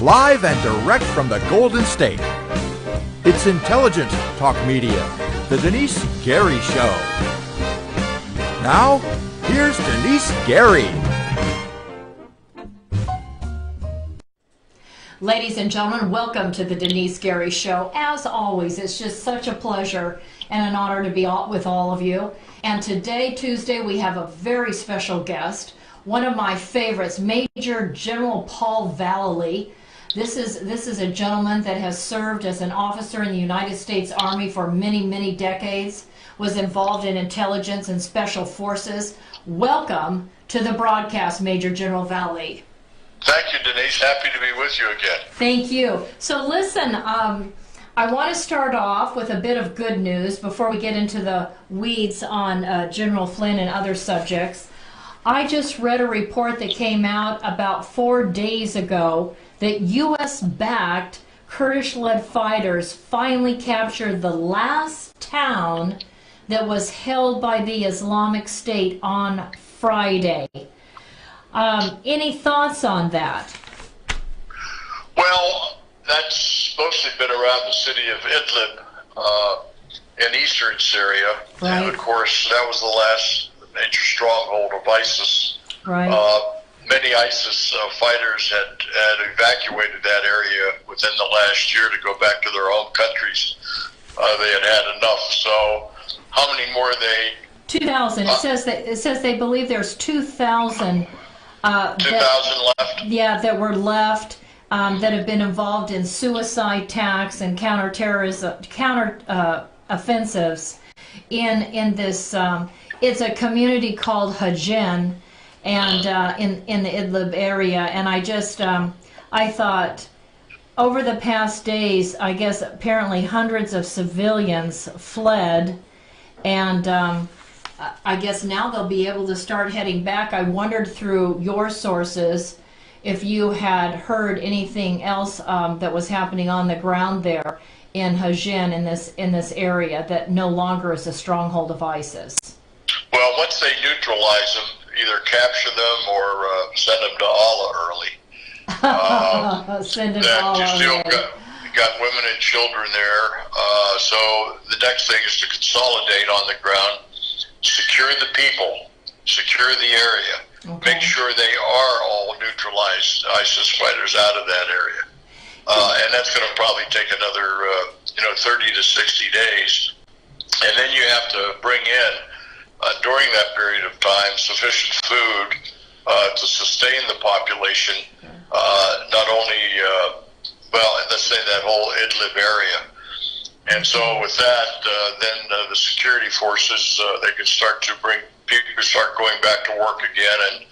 live and direct from the Golden State. It's intelligent talk media, the Denice Gary Show. Now, here's Denice Gary. Ladies and gentlemen, welcome to the Denice Gary Show. As always, it's just such a pleasure and an honor to be with all of you. And today, Tuesday, we have a very special guest, one of my favorites, Major General Paul Vallely. This is a gentleman that has served as an officer in the United States Army for many, many decades, was involved in intelligence and special forces. Welcome to the broadcast, Major General Vallely. Thank you, Denise. Happy to be with you again. Thank you. So listen, I want to start off with a bit of good news before we get into the weeds on General Flynn and other subjects. I just read a report that came out about 4 days ago that U.S.-backed Kurdish-led fighters finally captured the last town that was held by the Islamic State on Friday. Any thoughts on that? Well, that's mostly been around the city of Idlib in eastern Syria. Right. And of course, that was the last major stronghold of ISIS. Right. Many ISIS fighters had evacuated that area within the last year to go back to their home countries. They had enough. So how many more are they? 2,000. It says they believe there's 2,000. 2,000 left? Yeah, that were left that have been involved in suicide attacks and counter offensives in this. It's a community called Hajin, and in the Idlib area. And I thought over the past days, I guess apparently hundreds of civilians fled, and I guess now they'll be able to start heading back. I wondered through your sources if you had heard anything else that was happening on the ground there in Hajin, in this area that no longer is a stronghold of ISIS. Well, once they neutralize them, either capture them or send them to Allah early. Send them to Allah. You still got women and children there. So the next thing is to consolidate on the ground. Secure the people, secure the area, okay. Make sure they are all neutralized ISIS fighters out of that area. And that's going to probably take another 30 to 60 days. And then you have to bring in, during that period of time, sufficient food to sustain the population, not only, let's say that whole Idlib area. And so with that, then the security forces, they can start to bring people start going back to work again and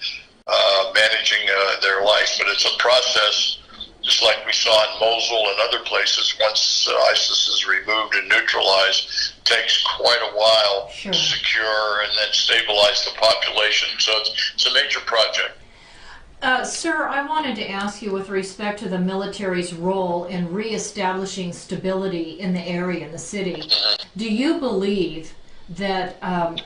managing their life. But it's a process, just like we saw in Mosul and other places. Once ISIS is removed and neutralized, it takes quite a while Sure. to secure and then stabilize the population. So it's a major project. Sir, I wanted to ask you with respect to the military's role in reestablishing stability in the area, in the city. Do you believe that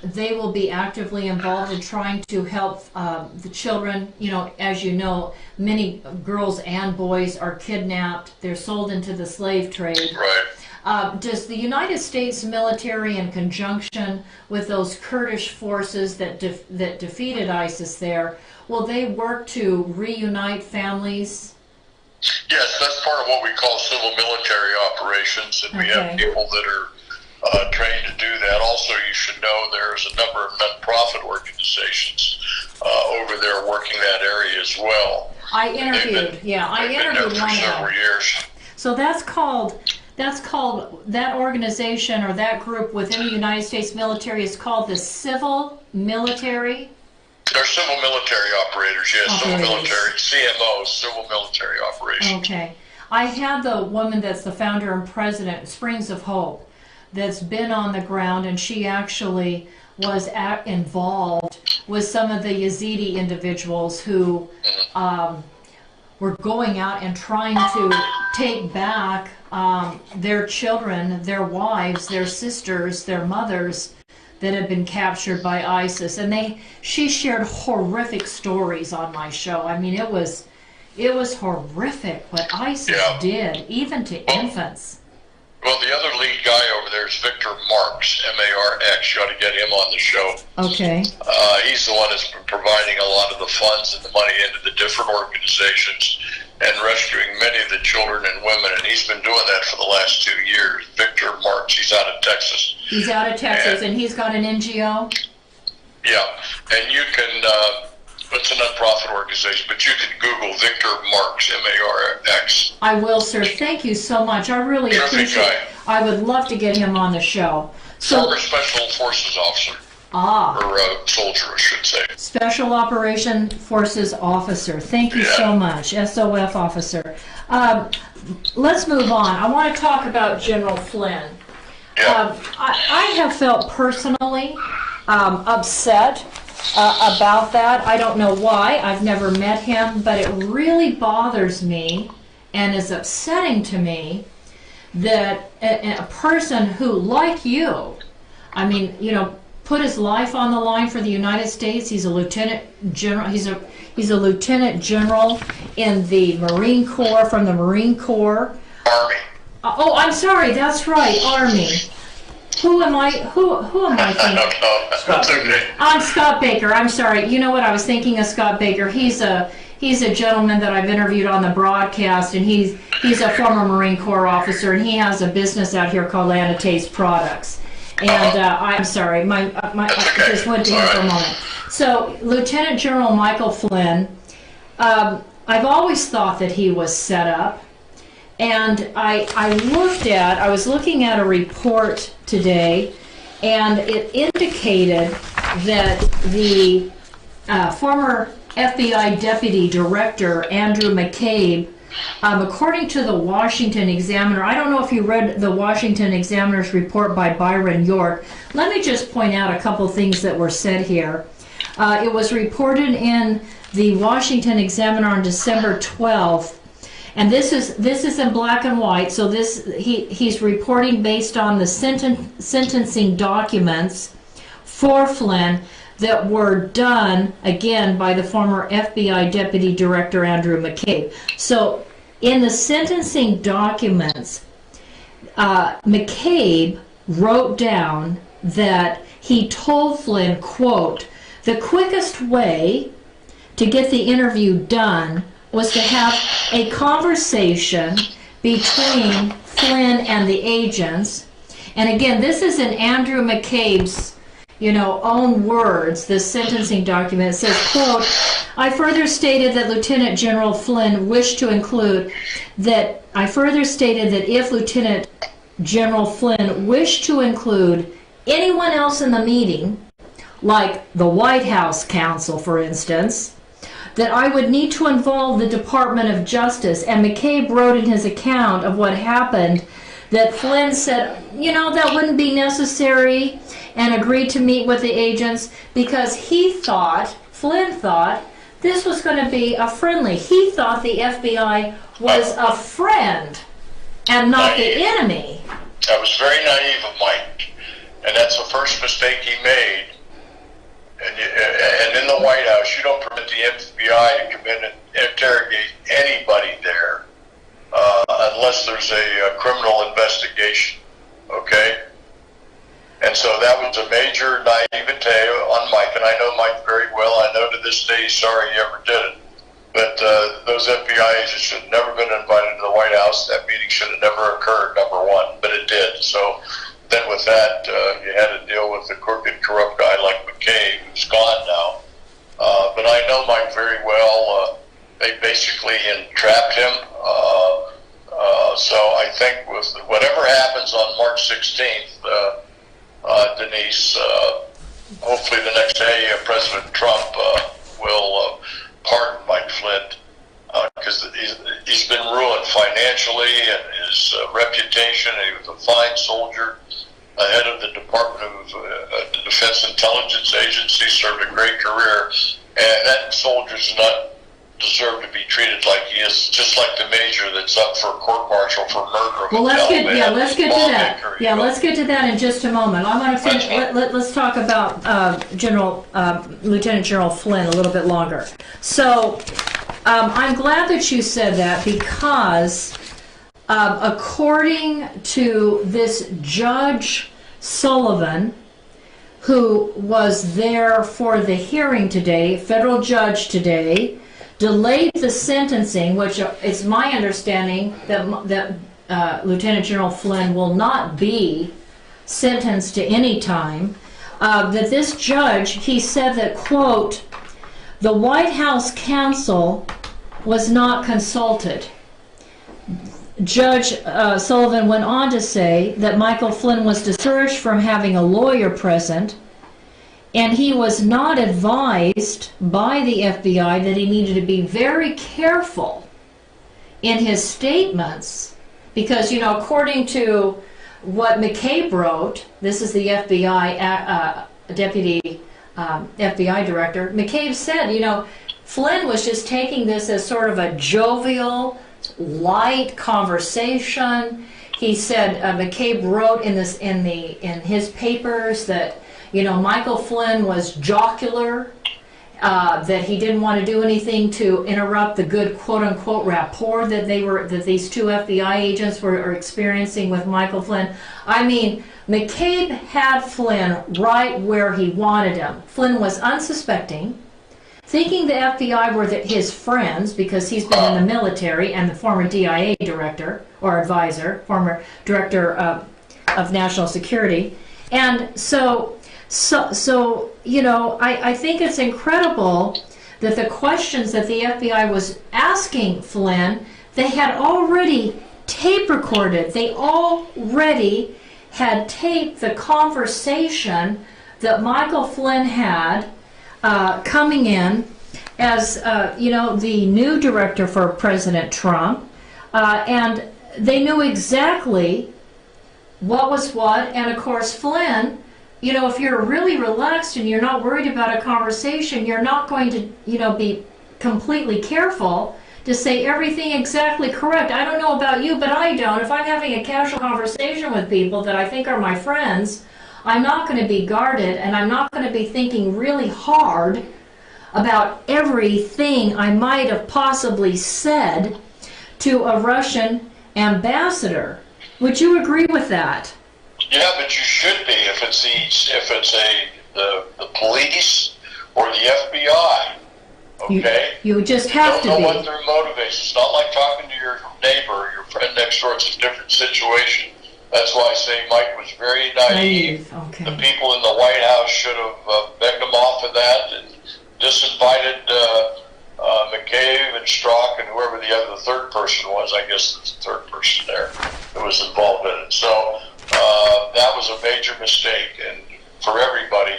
they will be actively involved in trying to help the children? You know, as you know, many girls and boys are kidnapped. They're sold into the slave trade. Right. Does the United States military, in conjunction with those Kurdish forces that defeated ISIS there, will they work to reunite families? Yes, that's part of what we call civil military operations, and we have people that are trained to do that. Also, you should know there's a number of non-profit organizations over there working that area as well. I interviewed one of them. Several years. So that's called that organization or that group within the United States military is called the civil military. They're civil military operators, yes, civil military, CMOs, civil military operations. Okay. I had the woman that's the founder and president, Springs of Hope, that's been on the ground, and she actually was involved with some of the Yazidi individuals who were going out and trying to take back their children, their wives, their sisters, their mothers, that had been captured by ISIS, and she shared horrific stories on my show. I mean, it was It was horrific what ISIS did, even to infants. Well, the other lead guy over there is Victor Marks, M-A-R-X. You ought to get him on the show. Okay. He's the one that's been providing a lot of the funds and the money into the different organizations and rescuing many of the children and women, and he's been doing that for the last 2 years. Victor Marks, he's out of Texas. He's out of Texas, and he's got an NGO? Yeah, and you can, it's a nonprofit organization, but you can Google Victor Marks, M-A-R-X. I will, sir. Thank you so much. I really appreciate it. I would love to get him on the show. Former Special Forces officer. Or soldier, I should say. Special Operation Forces officer. Thank you so much. SOF officer. Let's move on. I want to talk about General Flynn. Yeah. I have felt personally upset about that. I don't know why. I've never met him, but it really bothers me and is upsetting to me that a person who, like you, I mean, you know, put his life on the line for the United States. He's a lieutenant general. He's a lieutenant general in the Marine Corps, from the Marine Corps. Army. Oh, I'm sorry. That's right, Army. Who am I? Who am I thinking? I don't know. Scott Baker. I'm Scott Baker. I'm sorry. You know what? I was thinking of Scott Baker. He's a gentleman that I've interviewed on the broadcast, and he's a former Marine Corps officer, and he has a business out here called Annotates Products. And I'm sorry, I just went to him for a moment. So, Lieutenant General Michael Flynn, I've always thought that he was set up. And I was looking at a report today, and it indicated that the former FBI Deputy Director, Andrew McCabe, according to the Washington Examiner, I don't know if you read the Washington Examiner's report by Byron York. Let me just point out a couple things that were said here. It was reported in the Washington Examiner on December 12th, and this is in black and white. So he's reporting based on the sentencing documents for Flynn that were done, again, by the former FBI Deputy Director Andrew McCabe. So in the sentencing documents, McCabe wrote down that he told Flynn, quote, "The quickest way to get the interview done was to have a conversation between Flynn and the agents." And again, this is in Andrew McCabe's own words, this sentencing document. It says, quote, I further stated that if Lieutenant General Flynn wished to include anyone else in the meeting, like the White House counsel, for instance, that I would need to involve the Department of Justice. And McCabe wrote in his account of what happened that Flynn said, that wouldn't be necessary, and agreed to meet with the agents because Flynn thought, this was going to be a friendly. He thought the FBI was a friend and not the enemy. That was very naive of Mike, and that's the first mistake he made. And in the White House, you don't permit the FBI to come in and interrogate anybody there unless there's a criminal investigation, okay? And so that was a major naivete on Mike, and I know Mike very well. I know to this day he's sorry he ever did it. But those FBI agents should have never been invited to the White House. That meeting should have never occurred, number one, but it did. So then with that, you had to deal with a crooked, corrupt guy like McCabe, who's gone now. But I know Mike very well. They basically entrapped him. So I think with whatever happens on March 16th, Denice, hopefully the next day President Trump will pardon Mike Flynn because he's been ruined financially and his reputation. He was a fine soldier, head of the Department of the Defense Intelligence Agency, served a great career, and that soldier does not deserve to be treated like he is, just like the major that's up for court-martial for murder. Well, let's get to that. Yeah, let's get to that in just a moment. I want to finish. Let's talk about Lieutenant General Flynn a little bit longer. So, I'm glad that you said that because according to this Judge Sullivan, who was there for the hearing today, federal judge today, delayed the sentencing, which is my understanding that Lieutenant General Flynn will not be sentenced to any time, that this judge, he said that, quote, the White House counsel was not consulted. Judge Sullivan went on to say that Michael Flynn was discouraged from having a lawyer present, and he was not advised by the FBI that he needed to be very careful in his statements because, you know, according to what McCabe wrote, this is the FBI deputy FBI director, McCabe said, you know, Flynn was just taking this as sort of a jovial, light conversation. He said McCabe wrote in his papers that, you know, Michael Flynn was jocular, that he didn't want to do anything to interrupt the good quote-unquote rapport that these two FBI agents were experiencing with Michael Flynn. I mean, McCabe had Flynn right where he wanted him. Flynn was unsuspecting, thinking the FBI were his friends because he's been in the military and the former DIA director or advisor, former director of national security. And so you know, I think it's incredible that the questions that the FBI was asking Flynn, they had already tape recorded. They already had taped the conversation that Michael Flynn had coming in as, you know, the new director for President Trump. And they knew exactly what was what. And of course, Flynn, you know, if you're really relaxed and you're not worried about a conversation, you're not going to, you know, be completely careful to say everything exactly correct. I don't know about you, but I don't. If I'm having a casual conversation with people that I think are my friends, I'm not going to be guarded and I'm not going to be thinking really hard about everything I might have possibly said to a Russian ambassador. Would you agree with that? Yeah, but you should be if it's the police or the FBI. Okay, you just have to be. You don't know what their motivation. It's not like talking to your neighbor, your friend next door. It's a different situation. That's why I say Mike was very naive. Okay. The people in the White House should have begged him off of that and disinvited McCabe and Strzok and whoever the third person was. I guess it's the third person there that was involved in it. So. That was a major mistake, and for everybody,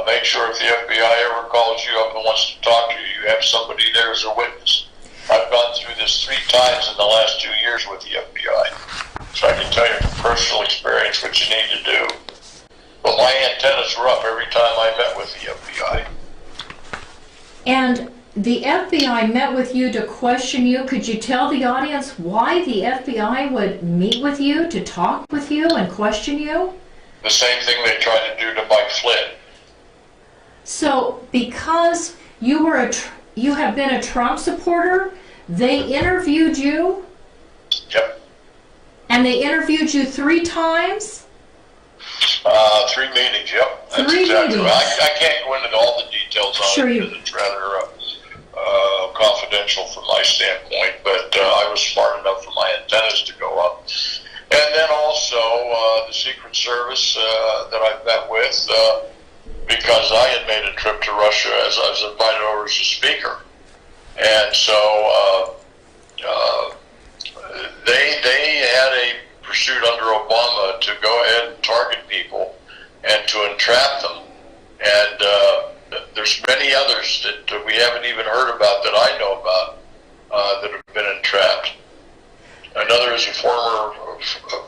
make sure if the FBI ever calls you up and wants to talk to you, you have somebody there as a witness. I've gone through this 3 times in the last 2 years with the FBI, so I can tell you from personal experience what you need to do. But my antennas were up every time I met with the FBI. And the FBI met with you to question you. Could you tell the audience why the FBI would meet with you, to talk with you and question you? The same thing they tried to do to Mike Flynn. So, because you have been a Trump supporter, they interviewed you? Yep. And they interviewed you 3 times? 3 meetings, yep. That's 3 exactly meetings. Right. I can't go into all the details on it because it's rather confidential from my standpoint, but I was smart enough for my antennas to go up. And then also the Secret Service that I've met with, because I had made a trip to Russia as I was invited over as a speaker. And so they had a pursuit under Obama to go ahead and target people and to entrap them. And there's many others that we haven't even heard about that I know about that have been entrapped. Another is a former,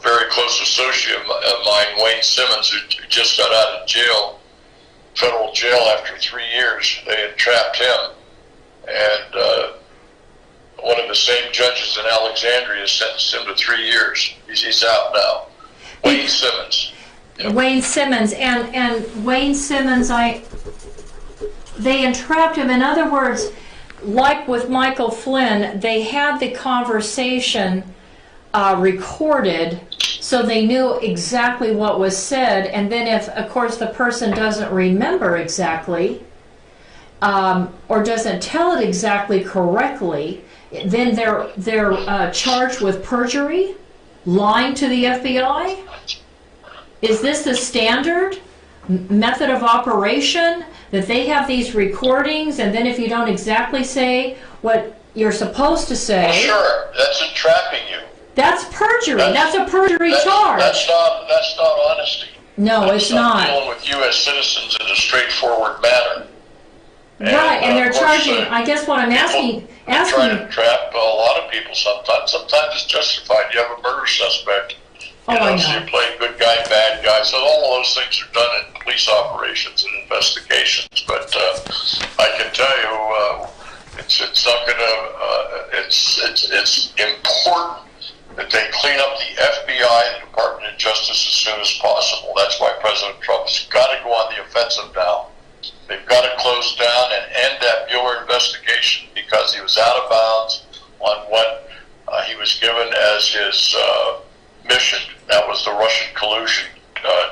very close associate of mine, Wayne Simmons, who just got out of jail, federal jail after 3 years. They entrapped him, and one of the same judges in Alexandria sentenced him to 3 years. He's out now. Wayne Simmons. Yep. Wayne Simmons, and Wayne Simmons, they entrapped him. In other words, like with Michael Flynn, they had the conversation recorded so they knew exactly what was said, and then if, of course, the person doesn't remember exactly or doesn't tell it exactly correctly, then they're charged with perjury, lying to the FBI? Is this the standard method of operation, that they have these recordings, and then if you don't exactly say what you're supposed to say... Well, sure, that's entrapping you. That's perjury. That's a perjury charge. That's not honesty. No, it's not. Dealing with U.S. citizens in a straightforward manner. Right, and they're charging, I guess what I'm asking... Try to trap a lot of people sometimes. Sometimes it's justified. You have a murder suspect. I know. So you play good guy, bad guy. So all of those things are done in police operations and investigations. But I can tell you, it's not going to. It's important that they clean up the FBI and the Department of Justice as soon as possible. That's why President Trump has got to go on the offensive now. They've got to close down and end that Mueller investigation because he was out of bounds on what he was given as his mission. That was the Russian collusion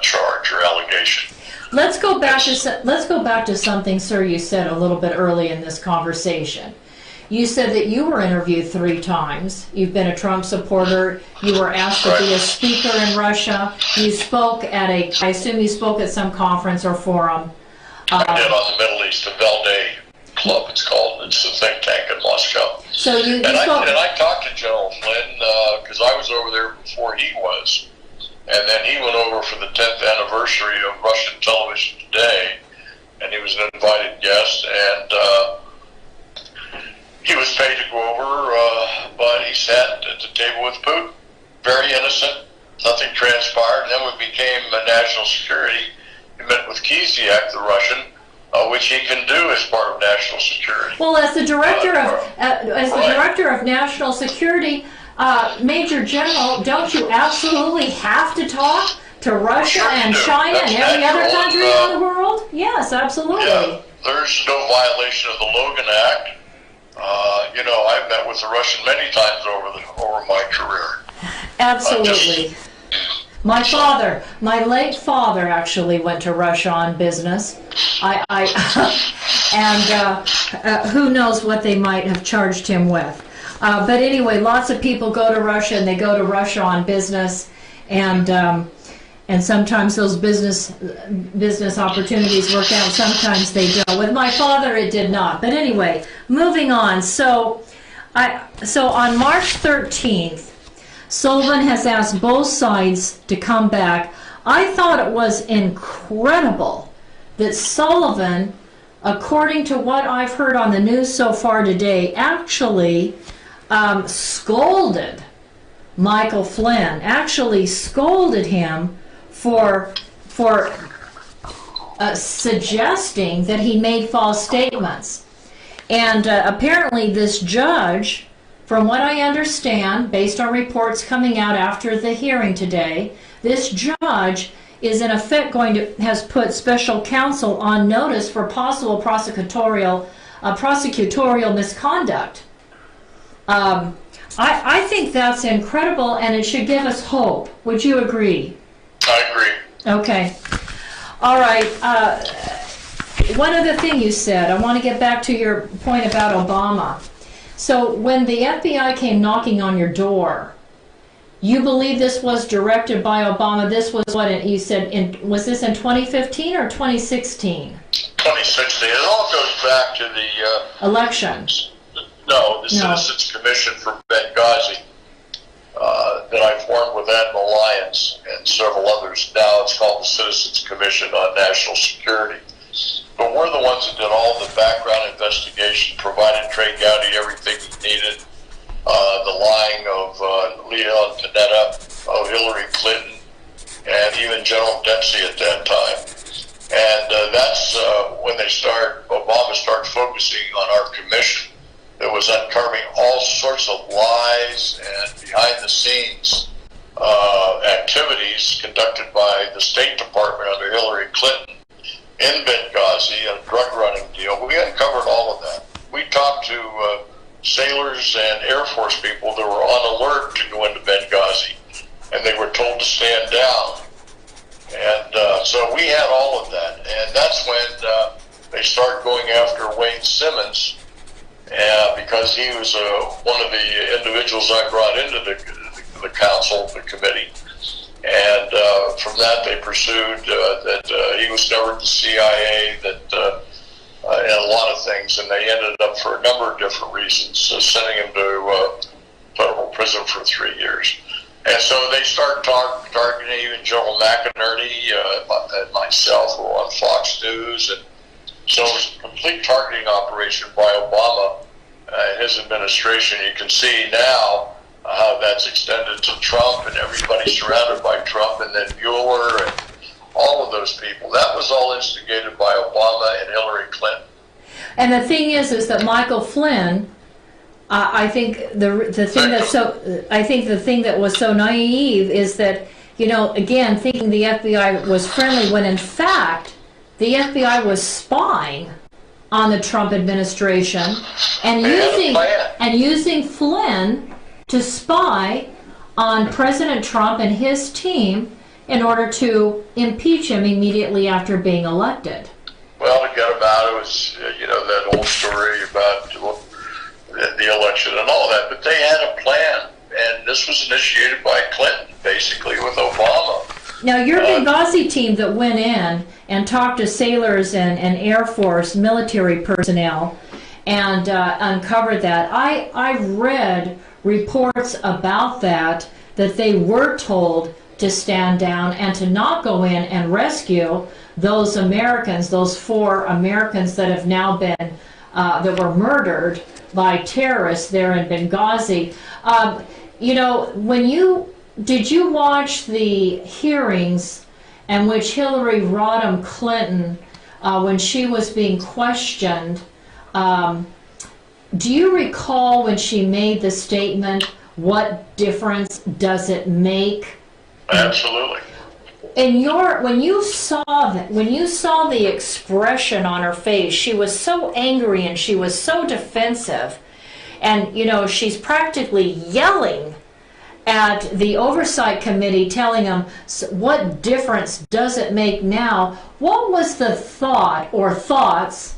charge or allegation. Let's go back to something, sir, you said a little bit early in this conversation. You said that you were interviewed 3 times. You've been a Trump supporter. You were asked to be a speaker in Russia. You spoke at I assume you spoke at some conference or forum. I did on the Middle East, the Vallely Club, it's called. It's a think tank in Moscow. So you spoke... I talked to General Flynn because I was over there before he was. And then he went over for the 10th anniversary of Russian television today, and he was an invited guest, and he was paid to go over, but he sat at the table with Putin. Very innocent, nothing transpired, and then we became national security. He met with Kiziak, the Russian, which he can do as part of national security. Well, as the director of national security, Major General, don't you absolutely have to talk to Russia and China and every other country in the world? Yes, absolutely. Yeah, there's no violation of the Logan Act. I've met with the Russian many times over my career. Absolutely. My late father actually went to Russia on business. Who knows what they might have charged him with. But anyway, lots of people go to Russia, and they go to Russia on business, and sometimes those business opportunities work out. Sometimes they don't. With my father, it did not. But anyway, moving on. So on March 13th, Sullivan has asked both sides to come back. I thought it was incredible that Sullivan, according to what I've heard on the news so far today, actually scolded Michael Flynn, actually scolded him for suggesting that he made false statements. And apparently this judge, from what I understand, based on reports coming out after the hearing today, this judge is in effect has put special counsel on notice for possible prosecutorial misconduct. I think that's incredible, and it should give us hope. Would you agree? I agree. Okay. All right. One other thing you said, I want to get back to your point about Obama. So when the FBI came knocking on your door, you believe this was directed by Obama? This was what you said, was this in 2015 or 2016? 2016. It all goes back to the... elections. No, the Citizens Commission for Benghazi that I formed with Admiral Lyons and several others. Now it's called the Citizens Commission on National Security. But we're the ones that did all the background investigation, provided Trey Gowdy everything he needed, the lying of Leon Panetta, of Hillary Clinton, and even General Dempsey at that time. And that's when Obama started focusing on our commission that was uncovering all sorts of lies and behind-the-scenes activities conducted by the State Department under Hillary Clinton in Benghazi, a drug running deal. We uncovered all of that. We talked to Marines and Air Force people that were on alert to go into Benghazi, and they were told to stand down. And so we had all of that, and that's when they started going after Wayne Simmons, because he was one of the individuals I brought into the council, the committee. And from that, they pursued that he was never the CIA, and a lot of things, and they ended up, for a number of different reasons, sending him to federal prison for 3 years. And so they started targeting even General McInerney and myself, who were on Fox News, and so it was a complete targeting operation by Obama and his administration. You can see now how that's extended to Trump and everybody surrounded by Trump, and then Mueller and all of those people. That was all instigated by Obama and Hillary Clinton. And the thing is that Michael Flynn, I think the thing that was so naive is that, again, thinking the FBI was friendly when in fact the FBI was spying on the Trump administration and using Flynn to spy on President Trump and his team in order to impeach him immediately after being elected. Well, to get him out, it was, that old story about the election and all that, but they had a plan, and this was initiated by Clinton, basically, with Obama. Now, your Benghazi team that went in and talked to sailors and Air Force military personnel and uncovered that, I read reports about that they were told to stand down and to not go in and rescue those Americans, those 4 Americans that have now been, that were murdered by terrorists there in Benghazi. Did you watch the hearings in which Hillary Rodham Clinton, when she was being questioned, do you recall when she made the statement, "What difference does it make?" Absolutely. When you saw the expression on her face, she was so angry and she was so defensive, and she's practically yelling at the oversight committee, telling them, "What difference does it make now?" What was the thought or thoughts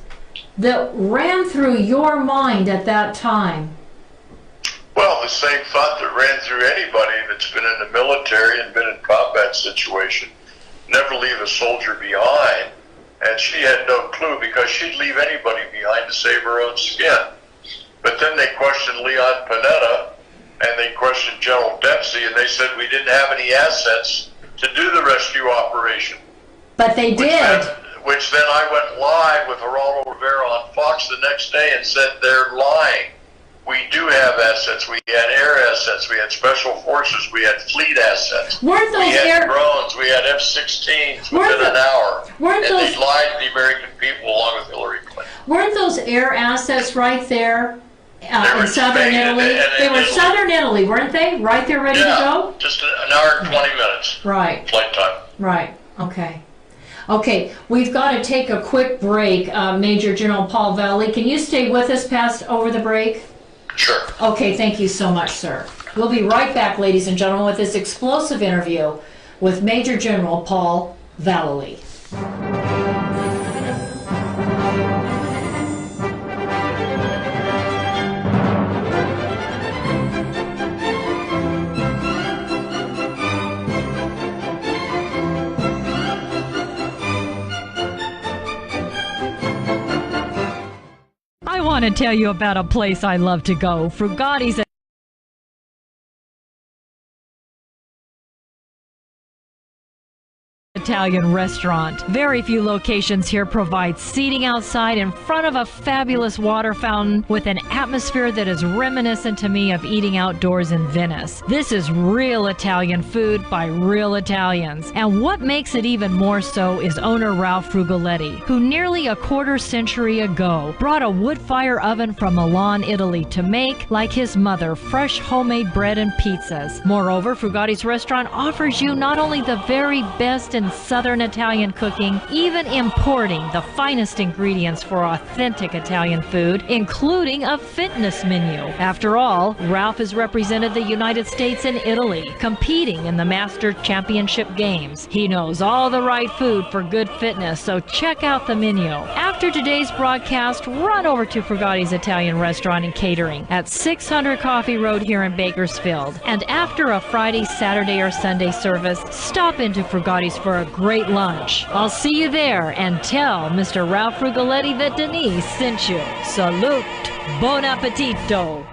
that ran through your mind at that time? Well, the same thought that ran through anybody that's been in the military and been in combat situation. Never leave a soldier behind. And she had no clue, because she'd leave anybody behind to save her own skin. But then they questioned Leon Panetta, and they questioned General Dempsey, and they said we didn't have any assets to do the rescue operation. But they did. Which then I went live with Geraldo Rivera on Fox the next day and said they're lying. We do have assets. We had air assets. We had special forces. We had fleet assets. We had drones. We had F-16s within an hour. And they lied to the American people along with Hillary Clinton. Weren't those air assets right there in southern Italy? They were southern Italy, weren't they? Right there ready to go? Just an hour and 20 minutes. Right. Flight time. Right. Okay. Okay, we've got to take a quick break. Major General Paul Vallely, can you stay with us past over the break? Sure. Okay, thank you so much, sir. We'll be right back, ladies and gentlemen, with this explosive interview with Major General Paul Vallely. I want to tell you about a place I love to go, Frugatti's Italian restaurant. Very few locations here provide seating outside in front of a fabulous water fountain with an atmosphere that is reminiscent to me of eating outdoors in Venice. This is real Italian food by real Italians. And what makes it even more so is owner Ralph Frugoletti, who nearly a quarter century ago brought a wood fire oven from Milan, Italy to make, like his mother, fresh homemade bread and pizzas. Moreover, Frugatti's restaurant offers you not only the very best in Southern Italian cooking, even importing the finest ingredients for authentic Italian food, including a fitness menu. After all, Ralph has represented the United States in Italy, competing in the Master Championship Games. He knows all the right food for good fitness, so check out the menu. After today's broadcast, run over to Frugotti's Italian Restaurant and Catering at 600 Coffee Road here in Bakersfield. And after a Friday, Saturday, or Sunday service, stop into Frugotti's for a great lunch. I'll see you there, and tell Mr. Ralph Frugoletti that Denice sent you. Salute. Buon appetito.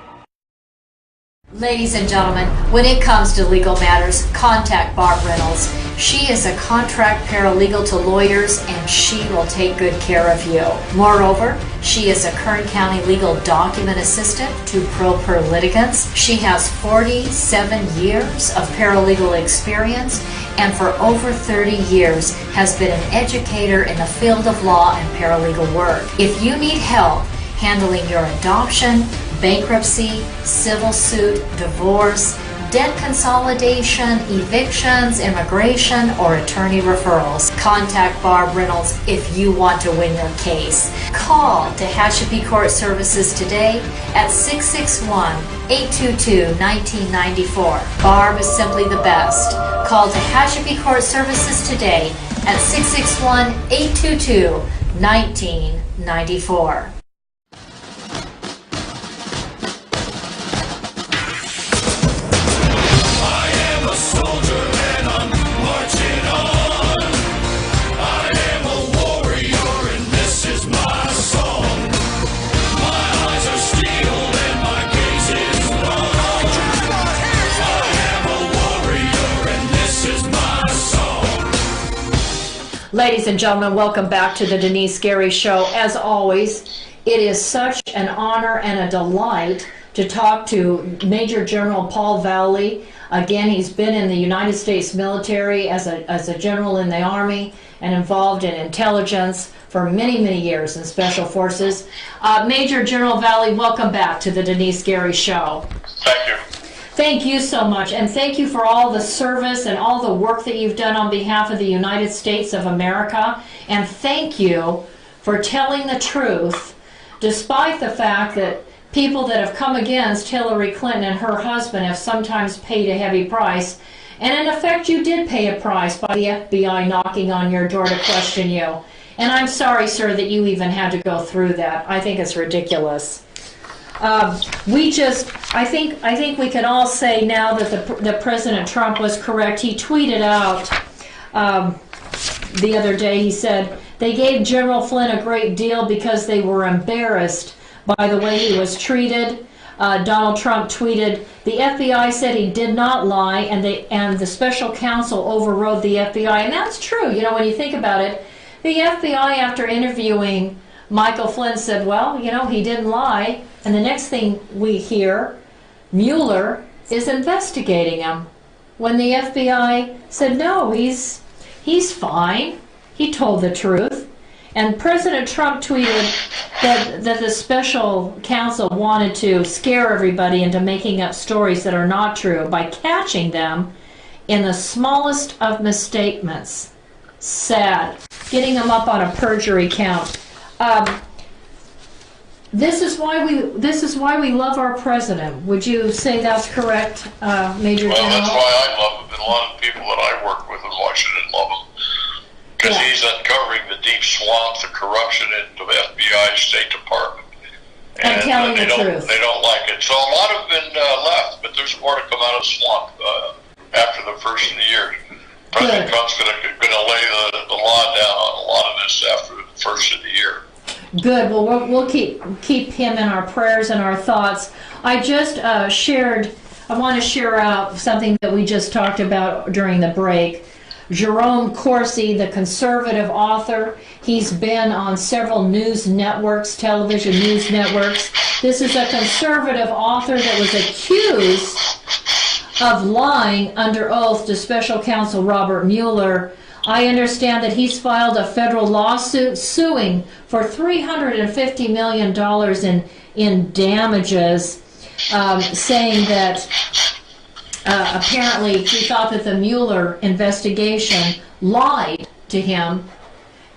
Ladies and gentlemen, when it comes to legal matters, contact Barb Reynolds. She is a contract paralegal to lawyers, and she will take good care of you. Moreover, she is a Kern County legal document assistant to pro per litigants. She has 47 years of paralegal experience, and for over 30 years has been an educator in the field of law and paralegal work. If you need help handling your adoption, bankruptcy, civil suit, divorce, debt consolidation, evictions, immigration, or attorney referrals, contact Barb Reynolds if you want to win your case. Call Tehachapi Court Services today at 661-822-1994. Barb is simply the best. Call Tehachapi Court Services today at 661-822-1994. Ladies and gentlemen, welcome back to the Denice Gary Show. As always, it is such an honor and a delight to talk to Major General Paul Vallely. Again, he's been in the United States military as a general in the Army and involved in intelligence for many, many years in Special Forces. Major General Vallely, welcome back to the Denice Gary Show. Thank you. Thank you so much, and thank you for all the service and all the work that you've done on behalf of the United States of America, and thank you for telling the truth, despite the fact that people that have come against Hillary Clinton and her husband have sometimes paid a heavy price, and in effect you did pay a price by the FBI knocking on your door to question you. And I'm sorry, sir, that you even had to go through that. I think it's ridiculous. I think we can all say now that the President Trump was correct. He tweeted out the other day, he said, they gave General Flynn a great deal because they were embarrassed by the way he was treated. Donald Trump tweeted, the FBI said he did not lie, and the special counsel overrode the FBI. And that's true. You know, when you think about it, the FBI, after interviewing Michael Flynn, said, well, you know, he didn't lie. And the next thing we hear, Mueller is investigating him. When the FBI said, no, he's fine. He told the truth. And President Trump tweeted that the special counsel wanted to scare everybody into making up stories that are not true by catching them in the smallest of misstatements. Sad. Getting them up on a perjury count. This is why we love our president. Would you say that's correct, Major General? Well, that's why I love him, and a lot of people that I work with in Washington love him. Because he's uncovering the deep swamp, the corruption in the FBI, State Department. And telling the truth. They don't like it. So a lot have been left, but there's more to come out of the swamp after the first of the year. President Trump's going to lay the law down on a lot of this after the first of the year. Good. Well, we'll keep him in our prayers and our thoughts. I just I want to share out something that we just talked about during the break. Jerome Corsi, the conservative author, he's been on several news networks, television news networks. This is a conservative author that was accused of lying under oath to Special Counsel Robert Mueller. I understand that he's filed a federal lawsuit suing for $350 million in damages, saying that apparently he thought that the Mueller investigation lied to him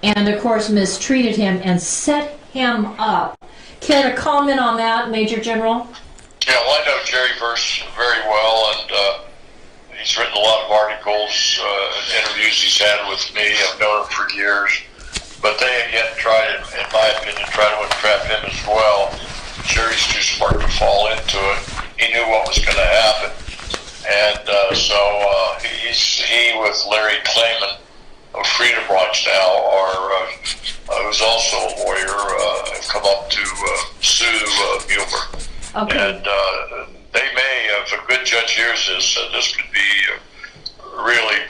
and, of course, mistreated him and set him up. Care to comment on that, Major General? Yeah, well, I know Jerry Verse very well, and he's written a lot of articles, interviews he's had with me. I've known him for years. But they have yet tried, in my opinion, to entrap him as well. Jerry's too smart to fall into it. He knew what was going to happen. And he with Larry Klayman of Freedom Watch now, who's also a lawyer, have come up to sue Mueller. Okay. And they may, if a good judge hears this, this could be really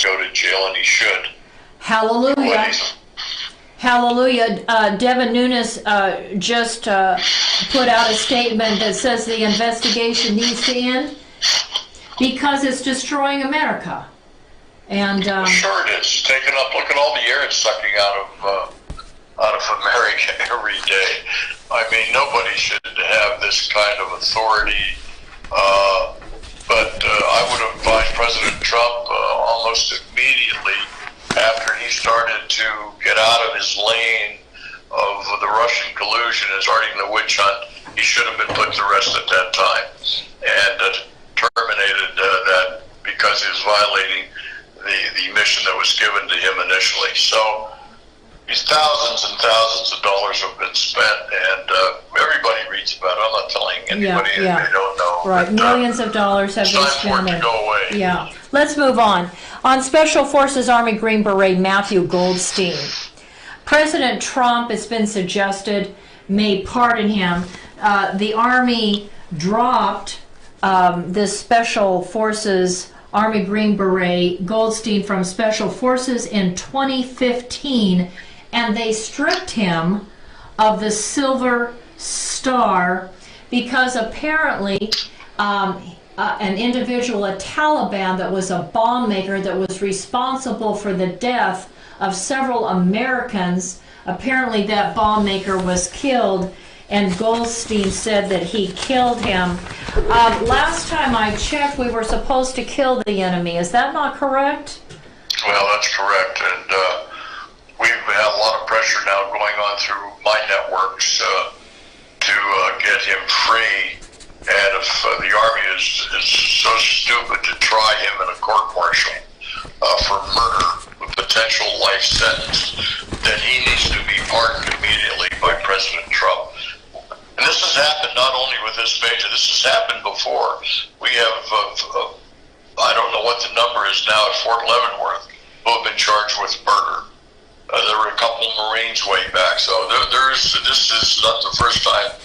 go to jail, and he should. Hallelujah. Hallelujah. Devin Nunes just put out a statement that says the investigation needs to end because it's destroying America. And sure it is. Taking up, look at all the air it's sucking out of America every day. I mean, nobody should have this kind of authority. But I would advise President Trump almost immediately after he started to get out of his lane of the Russian collusion and starting the witch hunt, he should have been put to rest at that time and terminated that because he was violating the mission that was given to him initially. So these thousands and thousands of dollars have been spent, and everybody reads about it. I'm not telling anybody that they don't know. Right, but, millions of dollars have been spent. It's time for it to go away. Yeah. Let's move on. On Special Forces Army Green Beret Mathew Goldsteyn. President Trump, it's been suggested, may pardon him. The Army dropped this Special Forces Army Green Beret Goldsteyn from Special Forces in 2015, and they stripped him of the Silver Star because apparently an individual, a Taliban that was a bomb maker that was responsible for the death of several Americans, apparently that bomb maker was killed, and Goldsteyn said that he killed him. Last time I checked, we were supposed to kill the enemy. Is that not correct? Well, that's correct, and we've had a lot of pressure now going on through my networks to get him free. And if the Army is so stupid to try him in a court-martial for murder with potential life sentence, then he needs to be pardoned immediately by President Trump. And this has happened not only with this major, this has happened before. We have, I don't know what the number is now at Fort Leavenworth, who have been charged with murder. There were a couple Marines way back, so this is not the first time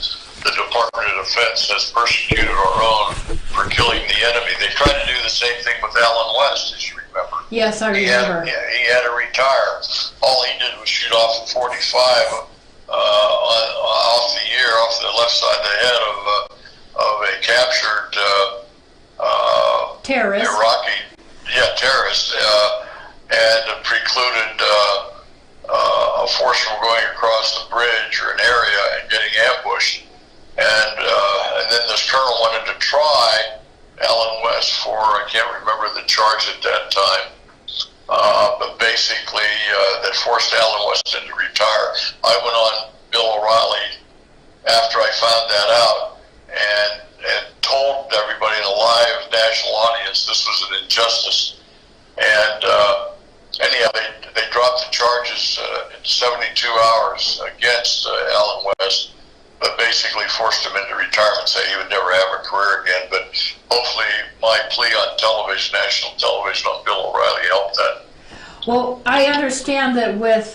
the Department of Defense has persecuted our own for killing the enemy. They tried to do the same thing with Alan West, as you remember. Yes, I remember. He had to retire. All he did was shoot off a 45 off the left side of the head of a captured terrorist. Terrorist, and precluded a force from going across the bridge or an area and getting ambushed. And then this colonel wanted to try Alan West for, I can't remember the charge at that time, but basically that forced Alan West to retire. I went on Bill O'Reilly after I found that out and told everybody in a live national audience this was an injustice. And anyhow, they dropped the charges in 72 hours against Alan West, but basically forced him into retirement, say he would never have a career again. But hopefully my plea on television, national television, on Bill O'Reilly helped that. Well, I understand that with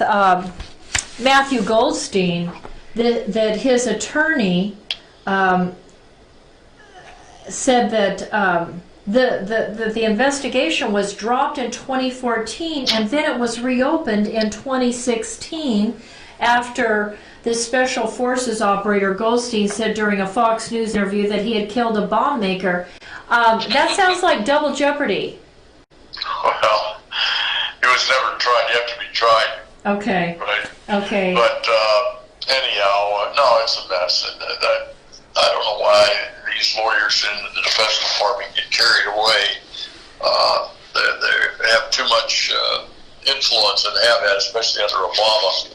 Mathew Goldsteyn, that his attorney said that the investigation was dropped in 2014 and then it was reopened in 2016 after the Special Forces operator Goldsteyn said during a Fox News interview that he had killed a bomb maker. That sounds like double jeopardy. Well, it was never tried. You have to be tried. Okay. Right? Okay. But anyhow, no, it's a mess. And I don't know why the these lawyers in the Defense Department get carried away. They have too much influence, and have had, especially under Obama.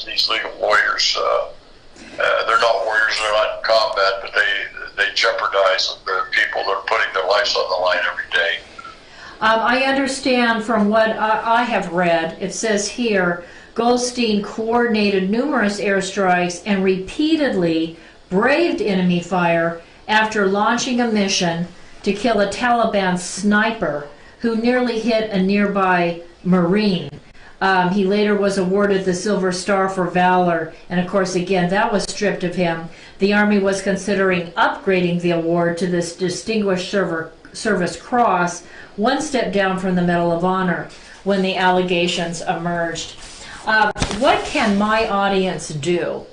These legal lawyers, they're not warriors, they're not in combat, but they jeopardize the people that are putting their lives on the line every day. I understand from what I have read, it says here, Goldsteyn coordinated numerous airstrikes and repeatedly braved enemy fire after launching a mission to kill a Taliban sniper who nearly hit a nearby Marine. He later was awarded the Silver Star for Valor, and of course, again, that was stripped of him. The Army was considering upgrading the award to this Distinguished Service Cross, one step down from the Medal of Honor, when the allegations emerged. What can my audience do?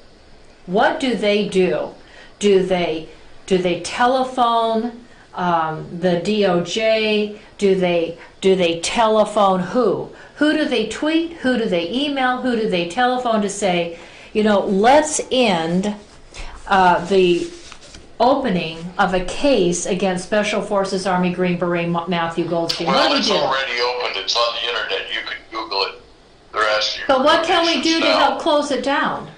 What do they do? Do they telephone the DOJ? Do they telephone who? Who do they tweet? Who do they email? Who do they telephone to say, let's end the opening of a case against Special Forces Army Green Beret Mathew Goldsteyn? Well, it's already opened. It's on the internet. You can Google it. They're asking. But what can we do to help close it down?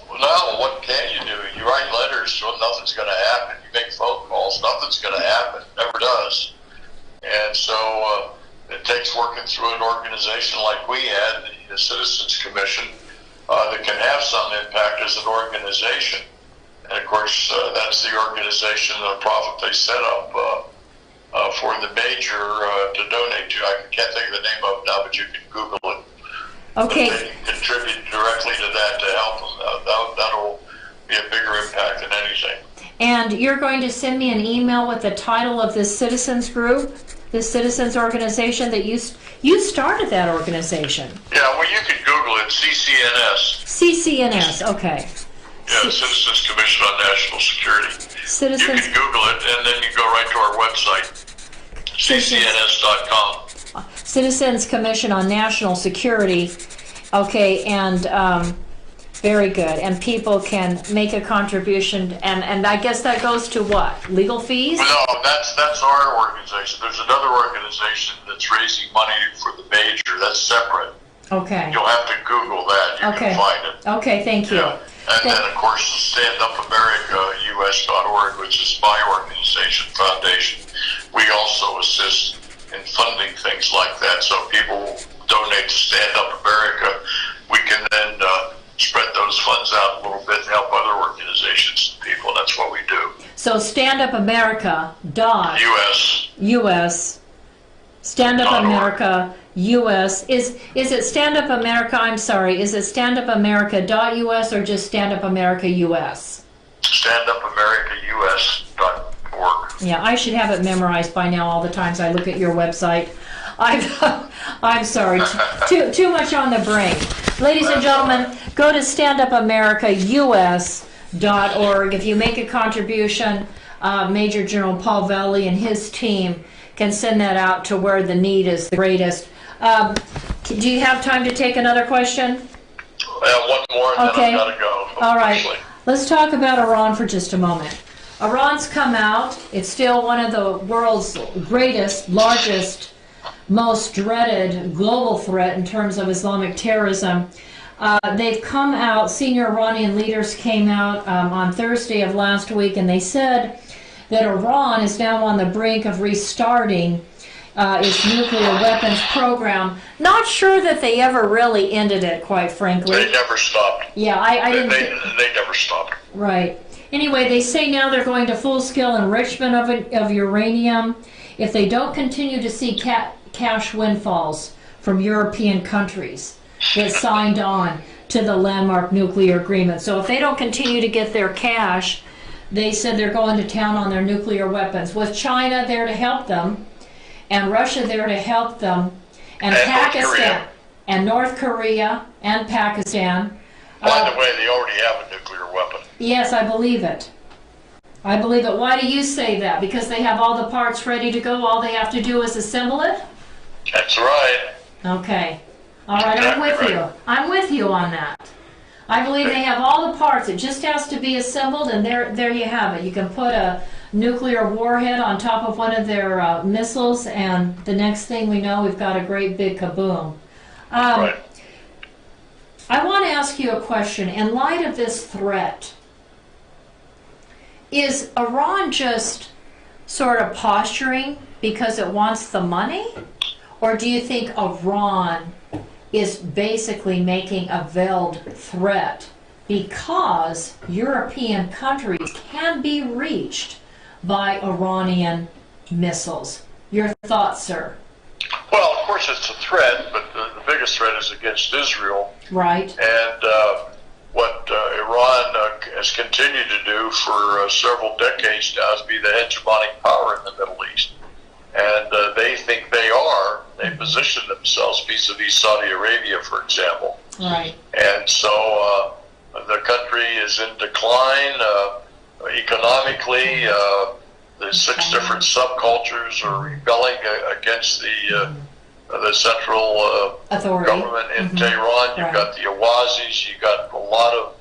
Well, what can you do? You write letters, so nothing's going to happen. You make phone calls, nothing's going to happen. Never does. And so it takes working through an organization like we had, the Citizens Commission, that can have some impact as an organization. And of course, that's the organization, the profit they set up for the major to donate to. I can't think of the name of it now, but you can Google it. Okay. But they can contribute directly to that to help them. That'll be a bigger impact than anything. And you're going to send me an email with the title of this citizens group, this citizens organization that you started that organization. Yeah, well, you can Google it, CCNS. CCNS, okay. Yeah, Citizens Commission on National Security. Citizens. You can Google it, and then you go right to our website, ccns.com. Citizens Commission on National Security. Okay, and very good. And people can make a contribution, and I guess that goes to what? Legal fees? No, that's our organization. There's another organization that's raising money for the major. That's separate. Okay. You'll have to Google that. You can find it. Okay, thank you. Yeah. And then, of course, StandUpAmericaUS.org, which is my organization, foundation. We also assist in funding things like that. So people donate to Stand Up America. We can then spread those funds out a little bit and help other organizations and people. And that's what we do. So StandUpAmerica.US. Stand Up America US. Is it Stand Up America? I'm sorry. Is it StandUpAmerica.US or just Stand Up America US? StandUpAmericaUS.org. Yeah, I should have it memorized by now all the times I look at your website. I'm sorry. Too much on the brain. Ladies and gentlemen, go to StandUpAmericaUS.org. If you make a contribution, Major General Paul Vallely and his team can send that out to where the need is the greatest. Do you have time to take another question? One more, and then I've got to go. All right. Let's talk about Iran for just a moment. Iran's come out. It's still one of the world's greatest, largest, most dreaded global threat in terms of Islamic terrorism. They've come out, senior Iranian leaders came out on Thursday of last week, and they said that Iran is now on the brink of restarting its nuclear weapons program. Not sure that they ever really ended it, quite frankly. They never stopped. Yeah, I didn't. They never stopped. Right. Anyway, they say now they're going to full-scale enrichment of uranium if they don't continue to see cash windfalls from European countries that signed on to the landmark nuclear agreement. So if they don't continue to get their cash, they said they're going to town on their nuclear weapons. With China there to help them, and Russia there to help them, and Pakistan, and North Korea, and Pakistan. By the way, they already have a nuclear weapon. Yes, I believe it. I believe it. Why do you say that? Because they have all the parts ready to go, all they have to do is assemble it? That's right. Okay. All right, I'm with you. I'm with you on that. I believe they have all the parts. It just has to be assembled, and there you have it. You can put a nuclear warhead on top of one of their missiles, and the next thing we know, we've got a great big kaboom. Right. I want to ask you a question. In light of this threat, is Iran just sort of posturing because it wants the money? Or do you think Iran is basically making a veiled threat because European countries can be reached by Iranian missiles? Your thoughts, sir? Well, of course it's a threat, but the biggest threat is against Israel. Right. And what Iran has continued to do for several decades now is be the hegemonic power in the Middle East. And they think they position themselves vis-a-vis Saudi Arabia, for example. Right. And so the country is in decline economically. The 6 different subcultures are rebelling against the central authority government in Tehran. You've got the Awazis. You've got a lot of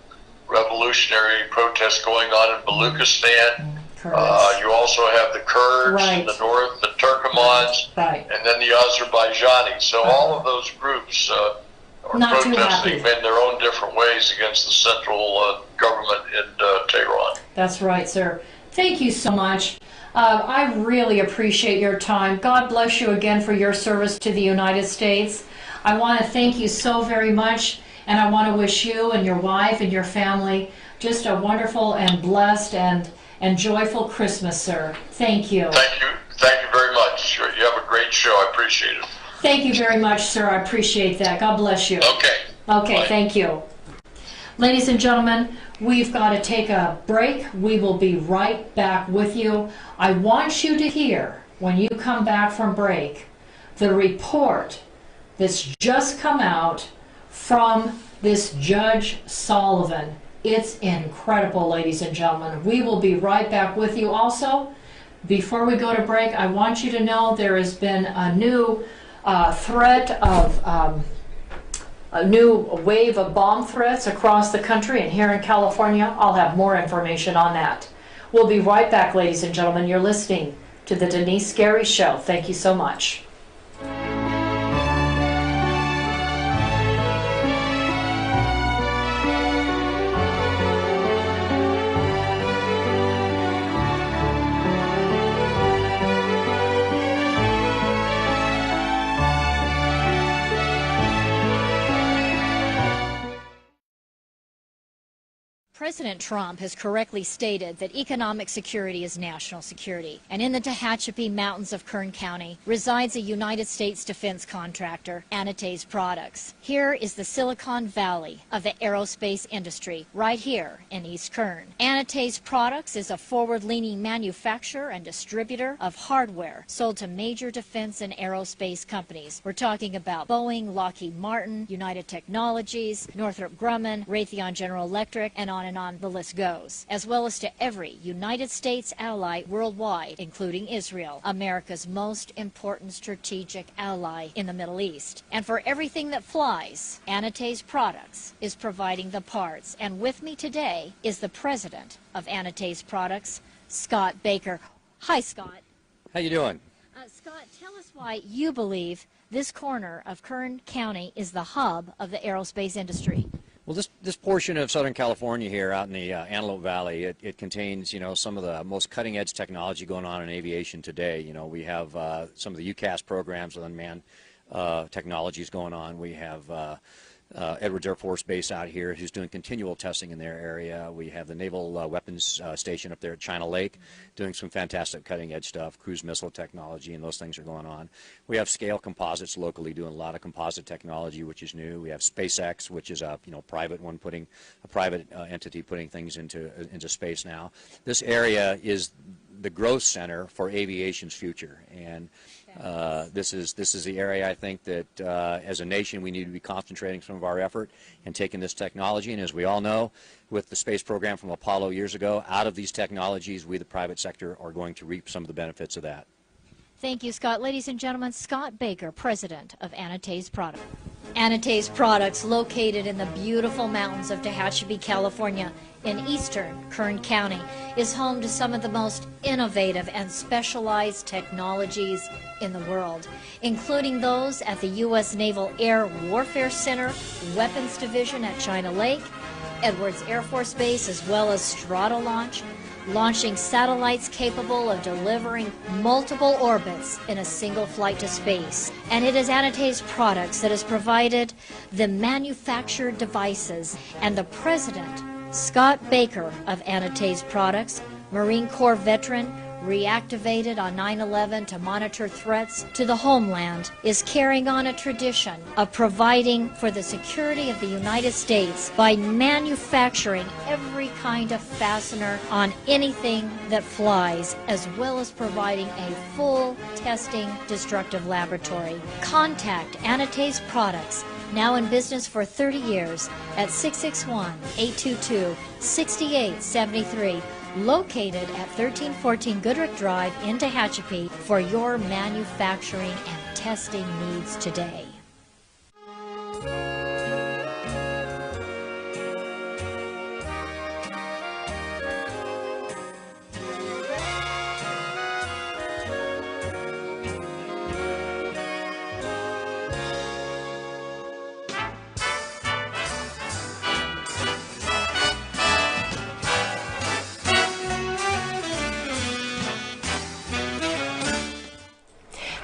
revolutionary protests going on in Baluchistan. You also have the Kurds in the north, the Turkomans, and then the Azerbaijanis. So all of those groups are protesting in their own different ways against the central government in Tehran. That's right, sir. Thank you so much. I really appreciate your time. God bless you again for your service to the United States. I want to thank you so very much, and I want to wish you and your wife and your family just a wonderful and blessed and joyful Christmas, sir. Thank you. Thank you. Thank you very much. You have a great show. I appreciate it. Thank you very much, sir. I appreciate that. God bless you. Okay. Okay, Bye. thank you. Ladies and gentlemen, we've got to take a break. We will be right back with you. I want you to hear, when you come back from break, the report that's just come out from this Judge Sullivan. It's incredible, ladies and gentlemen. We will be right back with you. Also, before we go to break, I want you to know there has been a new threat of a new wave of bomb threats across the country, and here in California, I'll have more information on that. We'll be right back, ladies and gentlemen. You're listening to the Denice Gary Show. Thank you so much. President Trump has correctly stated that economic security is national security, and in the Tehachapi Mountains of Kern County resides a United States defense contractor, Anates Products. Here is the Silicon Valley of the aerospace industry, right here in East Kern. Anates Products is a forward-leaning manufacturer and distributor of hardware sold to major defense and aerospace companies. We're talking about Boeing, Lockheed Martin, United Technologies, Northrop Grumman, Raytheon General Electric, and on the list goes, as well as to every United States ally worldwide, including Israel, America's most important strategic ally in the Middle East. And for everything that flies, Anates Products is providing the parts. And with me today is the president of Anates Products, Scott Baker. Hi, Scott. How you doing? Scott, tell us why you believe this corner of Kern County is the hub of the aerospace industry. Well, this portion of Southern California here out in the Antelope Valley, it contains, some of the most cutting-edge technology going on in aviation today. We have some of the UCAS programs with unmanned technologies going on. We have Edwards Air Force Base out here who's doing continual testing in their area. We have the Naval Weapons Station up there at China Lake doing some fantastic cutting-edge stuff, cruise missile technology, and those things are going on. We have Scale Composites locally doing a lot of composite technology, which is new. We have SpaceX, which is a private one a private entity putting things into space now. This area is the growth center for aviation's future, and this is the area I think that as a nation we need to be concentrating some of our effort and taking this technology. And as we all know, with the space program from Apollo years ago, out of these technologies, we, the private sector, are going to reap some of the benefits of that. Thank you, Scott. Ladies and gentlemen, Scott Baker, president of Anates Products. Anatase Products, located in the beautiful mountains of Tehachapi, California, in eastern Kern County, is home to some of the most innovative and specialized technologies in the world, including those at the U.S. Naval Air Warfare Center Weapons Division at China Lake, Edwards Air Force Base, as well as Stratolaunch, launching satellites capable of delivering multiple orbits in a single flight to space. And it is Anatase Products that has provided the manufactured devices, and the president, Scott Baker of Anatase Products, Marine Corps veteran, reactivated on 9/11 to monitor threats to the homeland, is carrying on a tradition of providing for the security of the United States by manufacturing every kind of fastener on anything that flies, as well as providing a full testing destructive laboratory. Contact Anatase Products, now in business for 30 years, at 661-822-6873, located at 1314 Goodrich Drive in Tehachapi, for your manufacturing and testing needs today.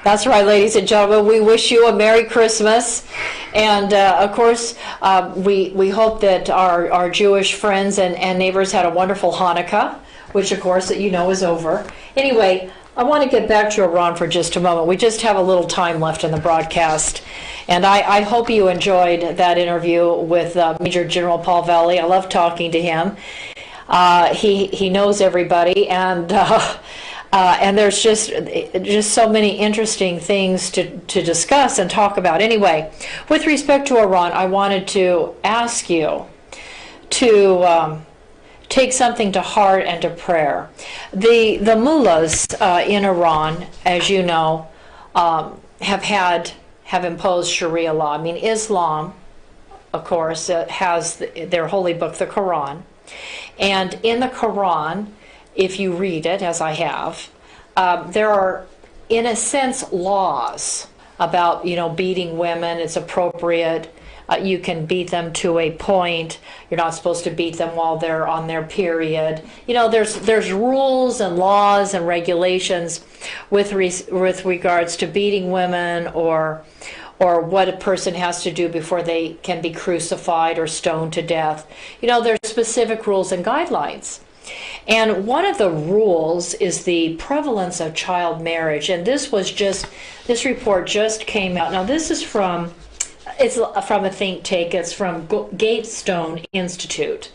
That's right, ladies and gentlemen. We wish you a Merry Christmas. And of course, we hope that our Jewish friends and neighbors had a wonderful Hanukkah, which of course you know is over. Anyway, I want to get back to Iran for just a moment. We just have a little time left in the broadcast. And I hope you enjoyed that interview with Major General Paul Vallely. I love talking to him. He knows everybody, and there's just so many interesting things to discuss and talk about. Everyway, with respect to Iran, I wanted to ask you to take something to heart and to prayer. The mullahs in Iran, as you know, have imposed Sharia law. I mean, Islam, of course, has their holy book, the Quran, and in the Quran, if you read it, as I have, there are, in a sense, laws about, beating women. It's appropriate. You can beat them to a point. You're not supposed to beat them while they're on their period. There's rules and laws and regulations with regards to beating women or what a person has to do before they can be crucified or stoned to death. There's specific rules and guidelines. And one of the rules is the prevalence of child marriage. And this report just came out. Now it's from a think tank. It's from Goldsteyn Institute.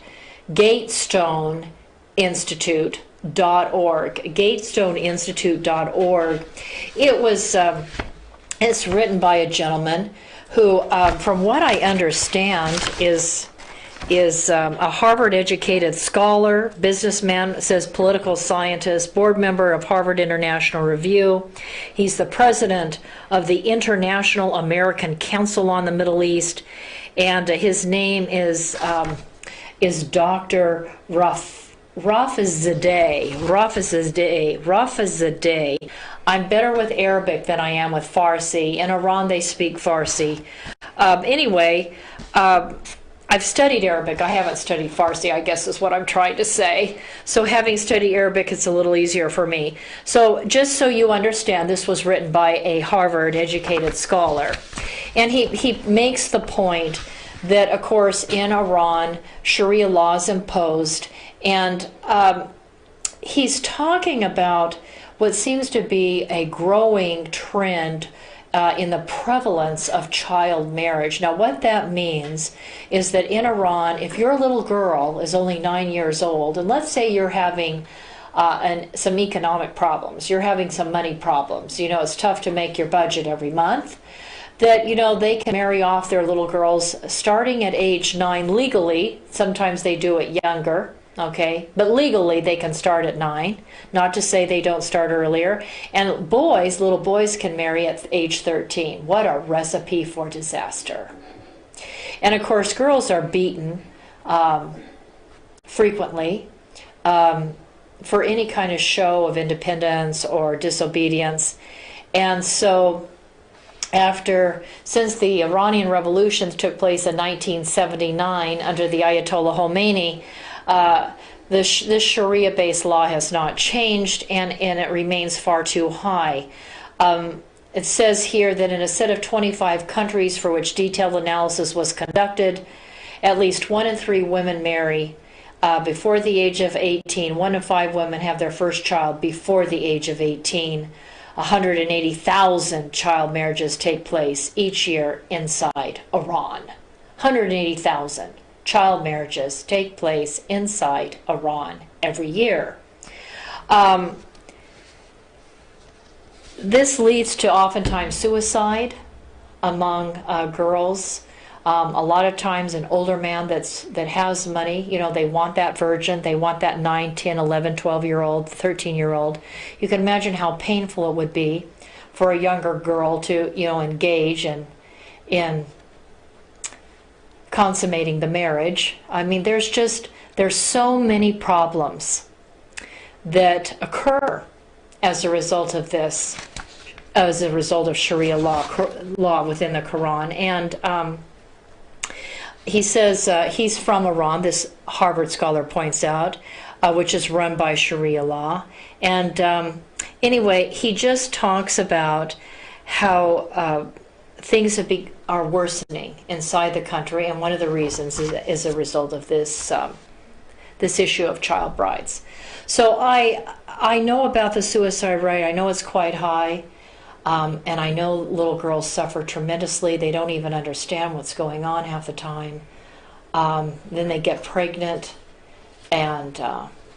GoldsteynInstitute.org. GoldsteynInstitute.org. It's written by a gentleman who, from what I understand, is a Harvard-educated scholar, businessman, it says political scientist, board member of Harvard International Review. He's the president of the International American Council on the Middle East, and his name is Dr. Rafizadeh. I'm better with Arabic than I am with Farsi. In Iran, they speak Farsi. I've studied Arabic. I haven't studied Farsi, I guess is what I'm trying to say. So having studied Arabic, it's a little easier for me. So just so you understand, this was written by a Harvard-educated scholar. And he makes the point that, of course, in Iran, Sharia law is imposed. And he's talking about what seems to be a growing trend in the prevalence of child marriage. Now, what that means is that in Iran, if your little girl is only 9 years old, and let's say you're having some economic problems, you're having some money problems, it's tough to make your budget every month, that, they can marry off their little girls starting at age 9 legally. Sometimes they do it younger. Okay, but legally they can start at 9, not to say they don't start earlier. And boys, little boys can marry at age 13. What a recipe for disaster. And of course, girls are beaten frequently for any kind of show of independence or disobedience. And so since the Iranian revolution took place in 1979 under the Ayatollah Khomeini, this Sharia-based law has not changed, and it remains far too high. It says here that in a set of 25 countries for which detailed analysis was conducted, at least 1 in 3 women marry before the age of 18. 1 in 5 women have their first child before the age of 18. 180,000 child marriages take place each year inside Iran. 180,000 child marriages take place inside Iran every year. This leads to oftentimes suicide among girls. A lot of times an older man that has money, they want that virgin, they want that 9, 10, 11, 12-year-old, 13-year-old. You can imagine how painful it would be for a younger girl to, engage in consummating the marriage. I mean, there's so many problems that occur as a result of this, as a result of Sharia law within the Quran. And he says he's from Iran, this Harvard scholar points out, which is run by Sharia law. And anyway, he just talks about how things are worsening inside the country, and one of the reasons is a result of this this issue of child brides. So I know about the suicide rate. I know it's quite high, and I know little girls suffer tremendously. They don't even understand what's going on half the time. Then they get pregnant, and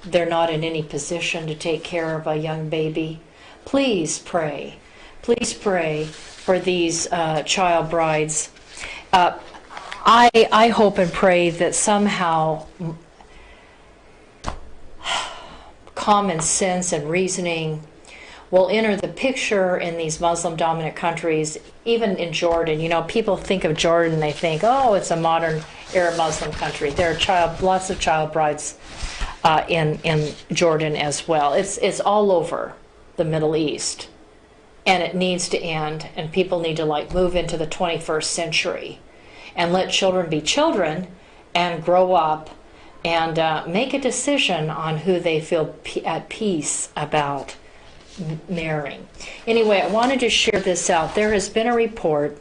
they're not in any position to take care of a young baby. Please pray. Please pray for these child brides. I hope and pray that somehow common sense and reasoning will enter the picture in these Muslim-dominant countries, even in Jordan. People think of Jordan, they think, oh, it's a modern Arab Muslim country. There are lots of child brides in Jordan as well. It's all over the Middle East, and it needs to end, and people need to move into the 21st century and let children be children and grow up and make a decision on who they feel at peace about marrying. Anyway, I wanted to share this out. There has been a report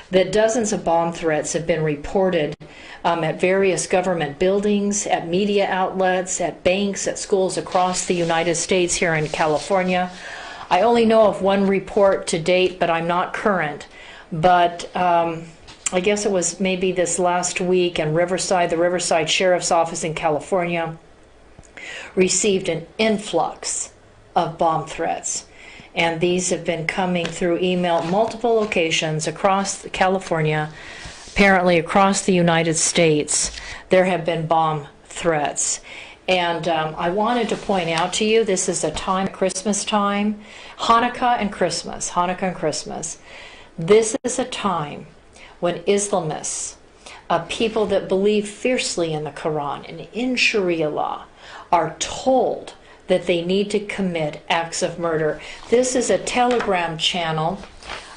that dozens of bomb threats have been reported at various government buildings, at media outlets, at banks, at schools across the United States, here in California. I only know of one report to date, but I'm not current. But I guess it was maybe this last week, and the Riverside Sheriff's Office in California received an influx of bomb threats. And these have been coming through email, multiple locations across California, apparently across the United States. There have been bomb threats. And I wanted to point out to you, this is a time, Christmas time, Hanukkah and Christmas. This is a time when Islamists, people that believe fiercely in the Quran and in Sharia law, are told that they need to commit acts of murder. This is a Telegram channel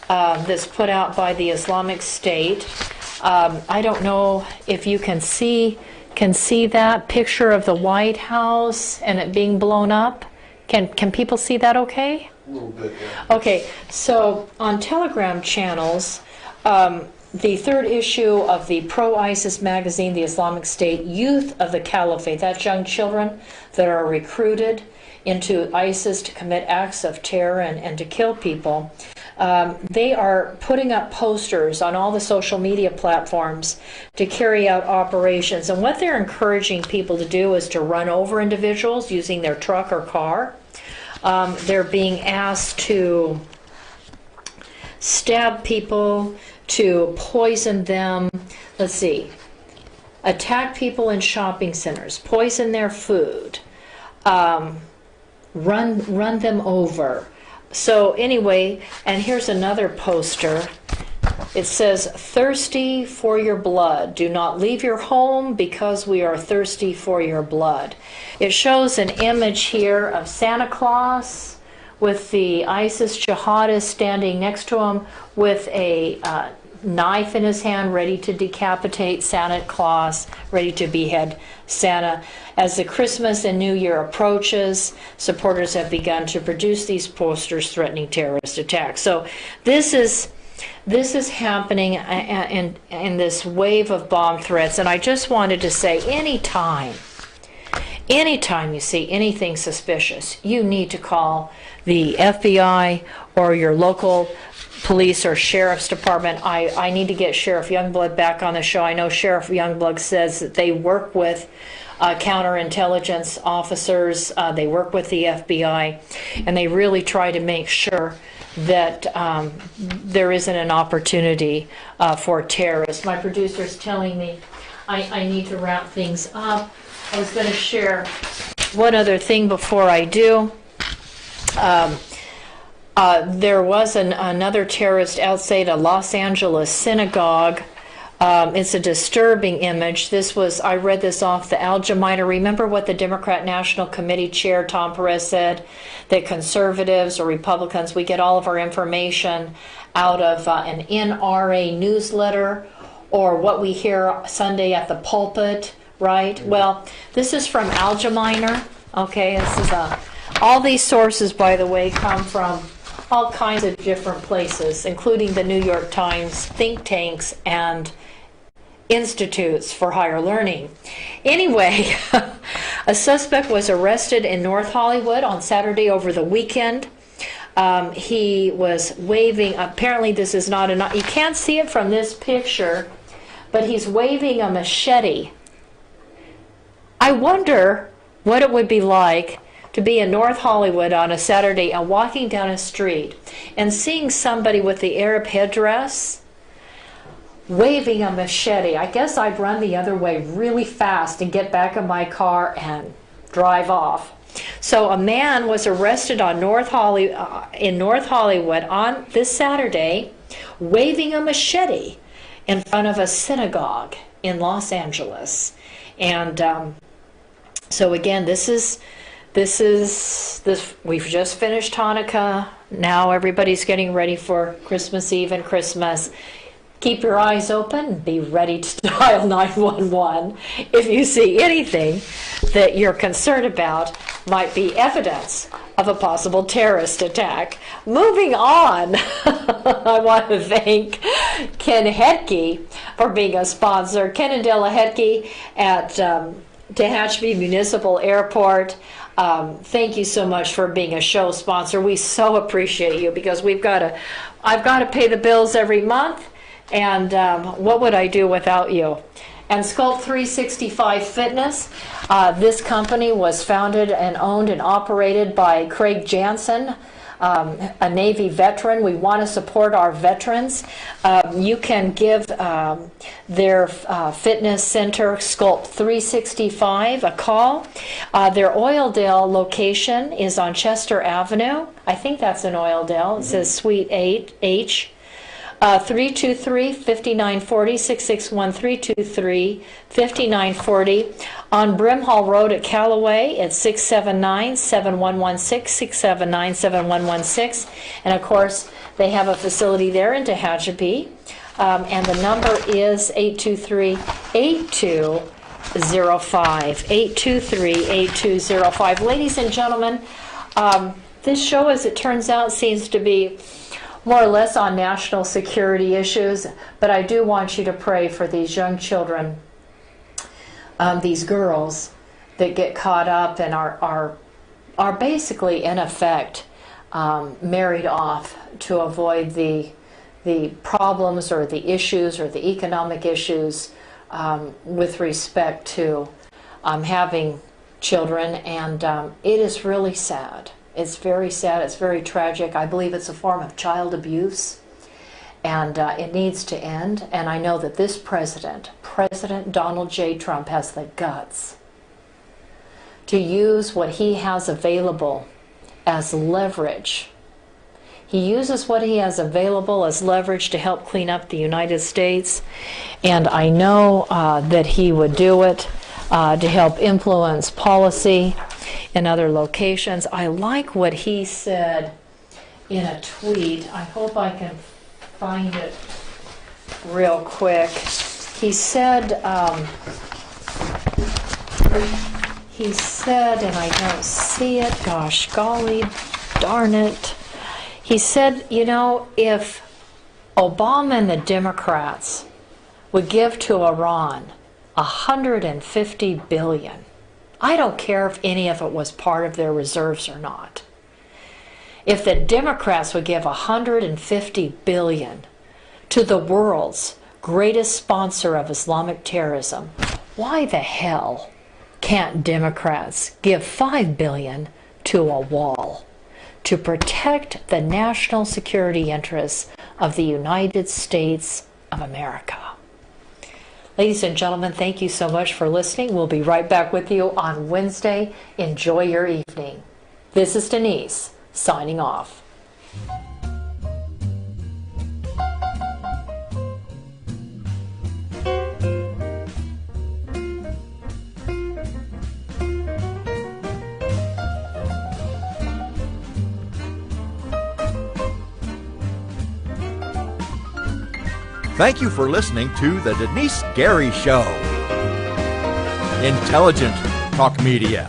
that's put out by the Islamic State. I don't know if you can see that picture of the White House and it being blown up. Can people see that okay? A little bit, yeah. Okay, so on Telegram channels, the third issue of the pro-ISIS magazine, the Islamic State, Youth of the Caliphate, that's young children that are recruited into ISIS to commit acts of terror and to kill people. They are putting up posters on all the social media platforms to carry out operations. And what they're encouraging people to do is to run over individuals using their truck or car. They're being asked to stab people, to poison them. Let's see. attack people in shopping centers, poison their food, run them over. So anyway, and here's another poster. It says, thirsty for your blood. Do not leave your home because we are thirsty for your blood. It shows an image here of Santa Claus with the ISIS jihadist standing next to him with a knife in his hand, ready to decapitate Santa Claus, ready to behead Santa. As the Christmas and New Year approaches, supporters have begun to produce these posters threatening terrorist attacks. So this is happening in this wave of bomb threats. And I just wanted to say, anytime you see anything suspicious, you need to call the FBI or your local police or sheriff's department. I need to get Sheriff Youngblood back on the show. I know Sheriff Youngblood says that they work with counterintelligence officers, they work with the FBI, and they really try to make sure that there isn't an opportunity for terrorists. My producer's telling me I need to wrap things up. I was going to share one other thing before I do. There was another terrorist outside a Los Angeles synagogue. It's a disturbing image. I read this off the Algeminer. Remember what the Democrat National Committee Chair Tom Perez said, that conservatives or Republicans, we get all of our information out of an NRA newsletter or what we hear Sunday at the pulpit, right? Well, this is from Algeminer. Okay, this is all these sources, by the way, come from all kinds of different places, including the New York Times, think tanks, and institutes for higher learning. Anyway, a suspect was arrested in North Hollywood on Saturday over the weekend. He was waving, apparently this is not enough, you can't see it from this picture, but he's waving a machete. I wonder what it would be like to be in North Hollywood on a Saturday and walking down a street and seeing somebody with the Arab headdress waving a machete. I guess I'd run the other way really fast and get back in my car and drive off. So a man was arrested on in North Hollywood on this Saturday waving a machete in front of a synagogue in Los Angeles. And so again, this is we've just finished Hanukkah. Now everybody's getting ready for Christmas Eve and Christmas. Keep your eyes open. Be ready to dial 911 if you see anything that you're concerned about might be evidence of a possible terrorist attack. Moving on, I want to thank Ken Hedke for being a sponsor. Ken and Della Hedke at Tehachapi Municipal Airport. Thank you so much for being a show sponsor. We so appreciate you because I've got to pay the bills every month. And what would I do without you? And Sculpt 365 Fitness. This company was founded and owned and operated by Craig Jansen, a Navy veteran. We want to support our veterans. You can give their fitness center, Sculpt 365, a call. Their Oildale location is on Chester Avenue. I think that's in Oildale. It says Suite 8H. 323-5940, 661-323-5940. On Brimhall Road at Callaway, it's 679-7116, 679-7116. And of course, they have a facility there in Tehachapi. And the number is 823-8205, 823-8205. Ladies and gentlemen, this show, as it turns out, seems to be more or less on national security issues, but I do want you to pray for these young children, these girls that get caught up and are basically in effect married off to avoid the problems or the issues or the economic issues with respect to having children, and it is really sad. It's very sad. It's very tragic. I believe it's a form of child abuse, and it needs to end. And I know that this president President Donald J. Trump has the guts to use what he has available as leverage. He uses what he has available as leverage to help clean up the United States, and I know that he would do it to help influence policy in other locations. I like what he said in a tweet. I hope I can find it real quick. He said, and I don't see it, gosh golly darn it. He said, you know, if Obama and the Democrats would give to Iran $150 billion, I don't care if any of it was part of their reserves or not. If the Democrats would give $150 billion to the world's greatest sponsor of Islamic terrorism, why the hell can't Democrats give $5 billion to a wall to protect the national security interests of the United States of America? Ladies and gentlemen, thank you so much for listening. We'll be right back with you on Wednesday. Enjoy your evening. This is Denice, signing off. Thank you for listening to The Denice Gary Show. Intelligent talk media.